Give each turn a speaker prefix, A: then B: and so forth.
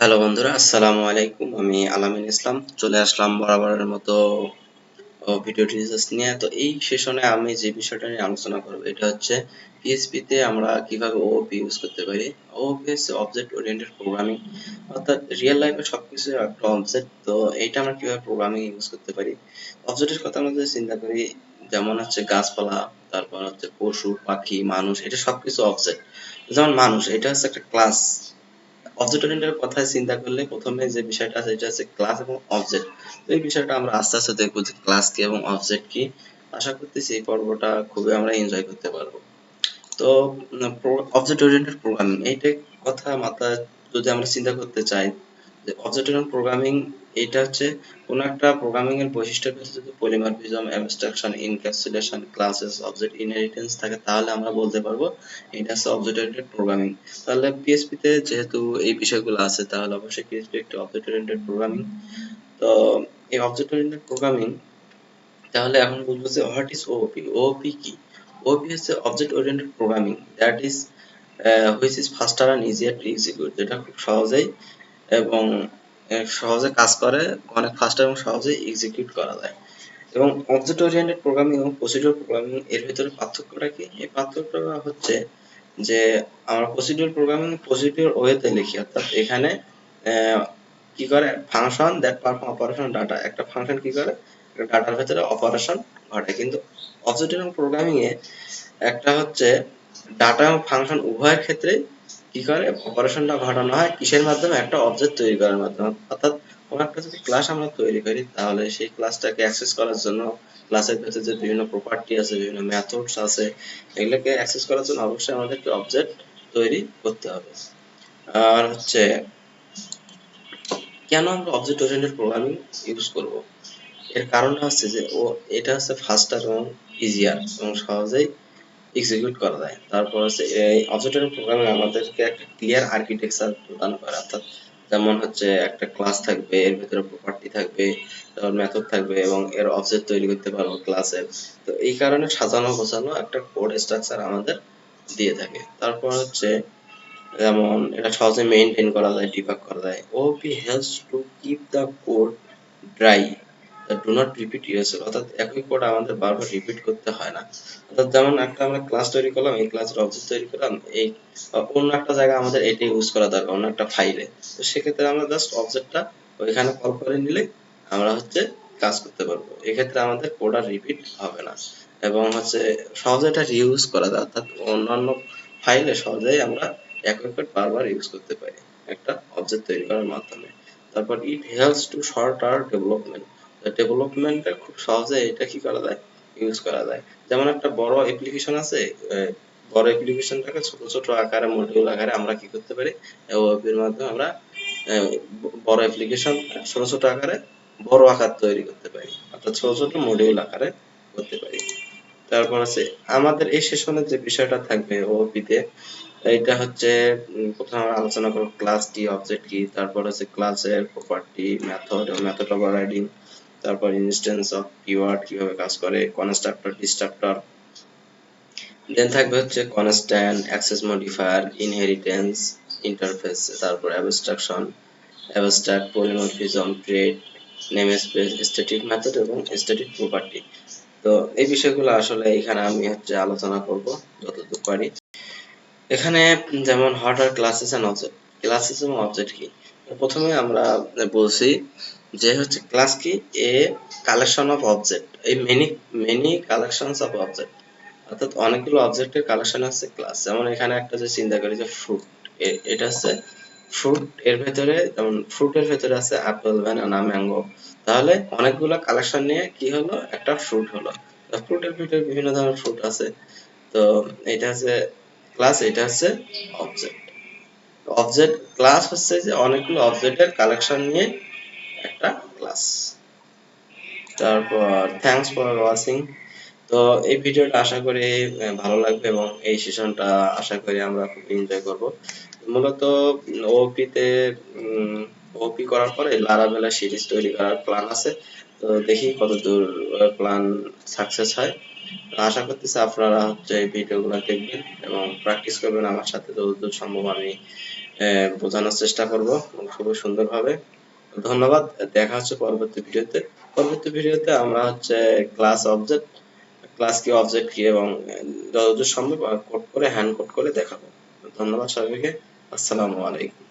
A: Hello বন্ধুরা, আসসালামু আলাইকুম। আমি আলামিন ইসলাম চলে আসলাম বরাবরের মতো ভিডিও টিউটোরিয়ালস নিয়ে। তো এই সেশনে আমি যে বিষয়টা নিয়ে আলোচনা করব এটা হচ্ছে পিএইচপি তে আমরা কিভাবে ওওপি ইউজ করতে পারি। ওওপি হচ্ছে অবজেক্ট ওরিয়েন্টেড প্রোগ্রামিং, অর্থাৎ রিয়েল লাইফে সবকিছু একটা অবজেক্ট। তো এইটা আমরা কিভাবে প্রোগ্রামিং ইউজ করতে পারি। অবজেক্টের কথা আমরা যদি চিন্তা করি, যেমন হচ্ছে গাছপালা, তারপর হচ্ছে পশু পাখি মানুষ, এটা সবকিছু অবজেক্ট। যেমন মানুষ, এটা হচ্ছে একটা ক্লাস। অবজেক্ট ওরিয়েন্টেড কথায় চিন্তা করলে প্রথমে যে বিষয়টা আছে এটা হচ্ছে ক্লাস এবং অবজেক্ট। তো এই বিষয়টা আমরা আস্তে আস্তে দেখবো যে ক্লাস কি এবং অবজেক্ট কি। আশা করতেছি এই পর্বটা খুবই আমরা এনজয় করতে পারবো। তো অবজেক্ট ওরিয়েন্টেড প্রোগ্রামিং এইটা কথা মাথায় যদি আমরা চিন্তা করতে চাই, যে অবজেক্ট ওরিয়েন্টেড প্রোগ্রামিং এইটা হচ্ছে কোনো একটা প্রোগ্রামিং এর বৈশিষ্ট্যের ভিতরে যদি polymorphism, abstraction, encapsulation, classes, object inheritance থাকে, তাহলে আমরা বলতে পারবো এটা হচ্ছে অবজেক্ট ওরিয়েন্টেড প্রোগ্রামিং। তাহলে পিএইচপি তে যেহেতু এই বিষয়গুলো আছে, তাহলে অবশ্যই পিএইচপি একটা অবজেক্ট ওরিয়েন্টেড প্রোগ্রামিং। তো এই অবজেক্ট ওরিয়েন্টেড প্রোগ্রামিং, তাহলে এখন বুঝবো যে হোয়াট ইজ ওওপি। ওওপি কি? ওওপি হচ্ছে object oriented programming that is which is ফাস্টার and easier two execute, যেটা খুব সহজেই এবং সহজে কাজ করে, অনেক ফাস্ট এবং সহজেই এক্সিকিউট করা যায়। এবং অবজেক্ট ওরিয়েন্টেড প্রোগ্রামিং এবং প্রসিডিউর প্রোগ্রামিং এর ভিতরে পার্থক্যটা কি? এই পার্থক্যটা হচ্ছে যে আমরা প্রসিডিউর প্রোগ্রামিং প্রসিডিউর ওয়েতে লিখি, অর্থাৎ এখানে কি করে function that perform operation data, একটা ফাংশন কি করে ডাটার ভেতরে অপারেশন ঘটে। কিন্তু অবজেক্ট ওরিয়েন্টেড প্রোগ্রামিং এ একটা হচ্ছে ডাটা এবং ফাংশন উভয়ের ক্ষেত্রে কি করে অপারেশনটা ঘটানো হয় কিসের মাধ্যমে? একটা অবজেক্ট তৈরি করার মাধ্যমে। অর্থাৎ কোনো একটা যদি ক্লাস আমরা তৈরি করি, তাহলে সেই ক্লাসটাকে অ্যাক্সেস করার জন্য ক্লাসের ভেতরে যে বিভিন্ন প্রপার্টি আছে, বিভিন্ন মেথডস আছে, এগুলোকে অ্যাক্সেস করার জন্য অবশ্যই আমাদেরকে অবজেক্ট তৈরি করতে হবে। আর হচ্ছে কেন আমরা অবজেক্ট ওরিয়েন্টেড প্রোগ্রামিং ইউজ করব? এর কারণটা হচ্ছে যে এটা হচ্ছে ফাস্টার এবং ইজিয়ার এবং সহজেই এক্সিকিউট করা যায়। তারপর হচ্ছে এই অবজেক্ট ওরিয়েন্টেড প্রোগ্রামিং আমাদেরকে একটা ক্লিয়ার আর্কিটেকচার প্রদান করে, অর্থাৎ যেমন হচ্ছে একটা ক্লাস থাকবে, এর ভিতরে প্রপার্টি থাকবে, তারপর মেথড থাকবে এবং এর অবজেক্ট তৈরি করতে পারবো ক্লাসের। তো এই কারণে সাজানো গোছানো একটা কোড স্ট্রাকচার আমাদের দিয়ে থাকে। তারপর হচ্ছে যেমন এটা সহজে মেইনটেইন করা যায়, ডিবাগ করা যায়। OOP helps to keep the code dry, do not repeat yourself, অর্থাৎ একই কোড আমাদের বারবার রিপিট করতে হয় না। অর্থাৎ যেমন একটা আমরা ক্লাস তৈরি করলাম, এই ক্লাসের অবজেক্ট তৈরি করলাম, এই অন্য একটা জায়গায় আমাদের এটা ইউজ করা দরকার, অন্য একটা ফাইলে। তো সেক্ষেত্রে আমরা জাস্ট অবজেক্টটা ওইখানে কল করে নিলে আমরা হচ্ছে কাজ করতে পারবো। এক্ষেত্রে আমাদের কোড আর রিপিট হবে না এবং হচ্ছে সহজে এটা রিউজ করা যায়, অর্থাৎ অন্যান্য ফাইলে সহজেই আমরা একই কোড বারবার ইউজ করতে পারি একটা অবজেক্ট তৈরি করার মাধ্যমে। তারপর it helps to short our development, ডেভেলপমেন্টে খুব সহজে এটা কি করা যায়, ইউজ করা যায়। যেমন একটা বড় অ্যাপ্লিকেশন আছে, বড় অ্যাপ্লিকেশনটাকে ছোট ছোট আকারে, মডিউল আকারে আমরা কি করতে পারি, ওয়েবের মাধ্যমে আমরা বড় অ্যাপ্লিকেশন ছোট ছোট আকারে বড় আকার তৈরি করতে পারি, অর্থাৎ ছোট ছোট মডিউল আকারে করতে পারি। তারপর আছে আমাদের এই সেশনের যে বিষয়টা থাকবে ওপিতে, এইটা হচ্ছে প্রথমে আমরা আলোচনা করব ক্লাস কি, অবজেক্ট কি, তারপর হচ্ছে ক্লাসের প্রপার্টি, মেথড এবং মেথড ওভাররাইডিং, তারপর ইনস্ট্যান্স অফ কিওয়ার্ড কিভাবে কাজ করে, কনস্ট্রাক্টর, ডিস্ট্রাক্টর, দেন থাকবে হচ্ছে constant, access modifier, inheritance, interface, তারপর abstraction, abstract, polymorphism, trait, namespace, static method এবং স্ট্যাটিক প্রপার্টি। তো এই বিষয়গুলো আসলে এখানে আমি হচ্ছে আলোচনা করব যতটুকু পারি। এখানে যেমন what are classes and object, classes এবং অবজেক্ট কি। প্রথমে আমরা বলছি যে হচ্ছে ক্লাস কি, এ কালেকশন অফ অবজেক্ট, এই many many collections of object, অর্থাৎ অনেকগুলো অবজেক্টের কালেকশন আছে ক্লাস। যেমন এখানে একটা যে চিন্তা করি যে ফ্রুট, এটা হচ্ছে ফ্রুট, এর ভেতরে যেমন ফ্রুটের ভেতরে আছে অ্যাপেল, ব্যানানা, ম্যাঙ্গো, তাহলে অনেকগুলো কালেকশন নিয়ে কি হলো, একটা ফ্রুট হলো। ফ্রুটের ভিতরে বিভিন্ন ধরনের ফ্রুট আছে। তো এটা হচ্ছে ক্লাস, এটা হচ্ছে অবজেক্ট। অবজেক্ট ক্লাস হচ্ছে যে অনেকগুলো অবজেক্টের কালেকশন নিয়ে একটা ক্লাস। তারপর থ্যাঙ্কস ফর ওয়াচিং। তো এই ভিডিওটা আশা করি ভালো লাগবে এবং এই সেশনটা আশা করি আমরা খুব এনজয় করব। মূলত ওপি তে ওপি করার পরে লারাভেলা সিরিজ তৈরি করার প্ল্যান আছে। তো দেখি কতদূর প্ল্যান সাকসেস হয়। আশা করতেছি আপনারা হচ্ছে এই ভিডিওগুলো দেখবেন এবং প্র্যাকটিস করবেন আমার সাথে, যতদূর সম্ভব আমি বোঝানোর চেষ্টা করব খুবই সুন্দরভাবে। ধন্যবাদ। দেখা হচ্ছে পরবর্তী ভিডিওতে। পরবর্তী ভিডিওতে আমরা হচ্ছে ক্লাস অবজেক্ট, ক্লাস কি অবজেক্ট কি এবং যতদূর সম্ভব কোড করে হ্যান্ড কোড করে দেখাবো। ধন্যবাদ সবাইকে। আসসালামু আলাইকুম।